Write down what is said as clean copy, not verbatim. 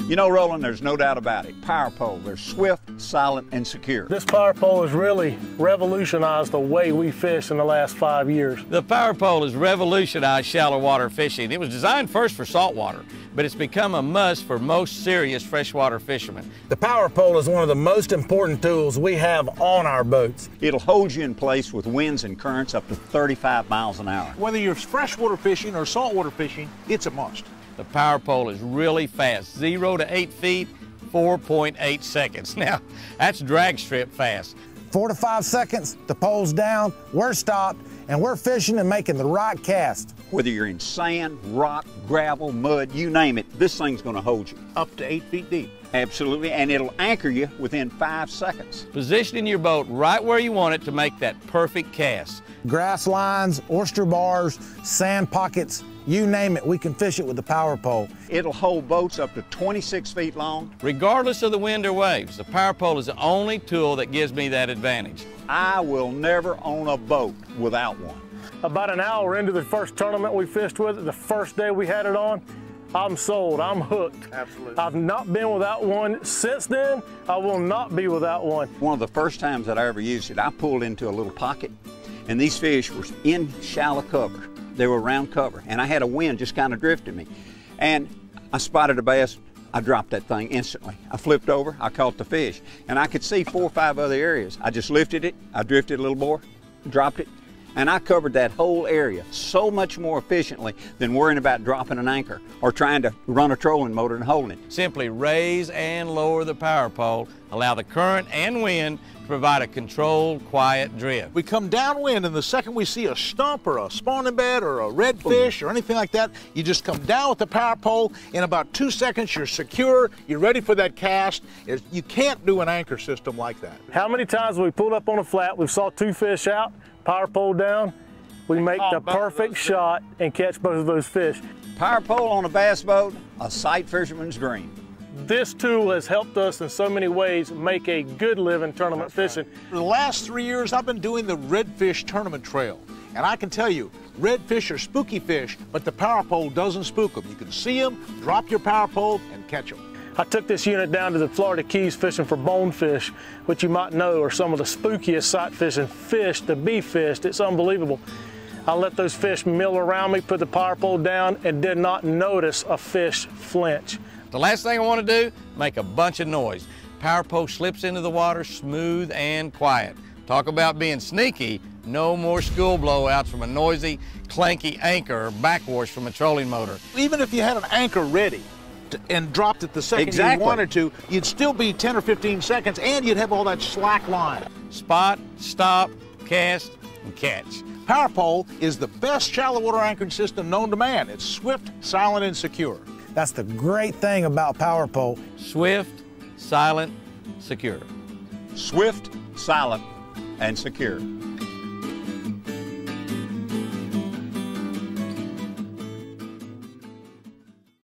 You know, Roland, there's no doubt about it. Power pole, they're swift, silent, and secure. This power pole has really revolutionized the way we fish in the last 5 years. The power pole has revolutionized shallow water fishing. It was designed first for saltwater, but it's become a must for most serious freshwater fishermen. The power pole is one of the most important tools we have on our boats. It'll hold you in place with winds and currents up to 35 miles an hour. Whether you're freshwater fishing or saltwater fishing, it's a must. The power pole is really fast, 0 to 8 feet, 4.8 seconds. Now, that's drag strip fast. 4 to 5 seconds, the pole's down, we're stopped, and we're fishing and making the right cast. Whether you're in sand, rock, gravel, mud, you name it, this thing's going to hold you. Up to 8 feet deep. Absolutely, and it'll anchor you within 5 seconds. Positioning your boat right where you want it to make that perfect cast. Grass lines, oyster bars, sand pockets, you name it, we can fish it with the power pole. It'll hold boats up to 26 feet long. Regardless of the wind or waves, the power pole is the only tool that gives me that advantage. I will never own a boat without one. About an hour into the first tournament we fished with it, the first day we had it on, I'm sold, I'm hooked. Absolutely. I've not been without one since then. I will not be without one. One of the first times that I ever used it, I pulled into a little pocket, and these fish were in shallow cover. They were around cover, and I had a wind just kind of drifting me. And I spotted a bass, I dropped that thing instantly. I flipped over, I caught the fish, and I could see 4 or 5 other areas. I just lifted it, I drifted a little more, dropped it, and I covered that whole area so much more efficiently than worrying about dropping an anchor or trying to run a trolling motor and holding it. Simply raise and lower the power pole, allow the current and wind to provide a controlled, quiet drift. We come downwind, and the second we see a stump or a spawning bed or a redfish or anything like that, you just come down with the power pole. In about 2 seconds, you're secure, you're ready for that cast. You can't do an anchor system like that. How many times we pulled up on a flat, we saw 2 fish out, power pole down, we make the perfect shot and catch both of those fish. Power pole on a bass boat, a sight fisherman's dream. This tool has helped us in so many ways make a good living tournament fishing. For the last 3 years, I've been doing the redfish tournament trail. And I can tell you, redfish are spooky fish, but the power pole doesn't spook them. You can see them, drop your power pole, and catch them. I took this unit down to the Florida Keys fishing for bonefish, which you might know are some of the spookiest sight fishing fish to be fished. It's unbelievable. I let those fish mill around me, put the power pole down, and did not notice a fish flinch. The last thing I want to do, make a bunch of noise. Power pole slips into the water smooth and quiet. Talk about being sneaky, no more school blowouts from a noisy, clanky anchor or backwash from a trolling motor. Even if you had an anchor ready and dropped it the second you wanted to, you'd still be 10 or 15 seconds and you'd have all that slack line. Spot, stop, cast, and catch. Power pole is the best shallow water anchoring system known to man. It's swift, silent, and secure. That's the great thing about power pole. Swift, silent, secure. Swift, silent, and secure.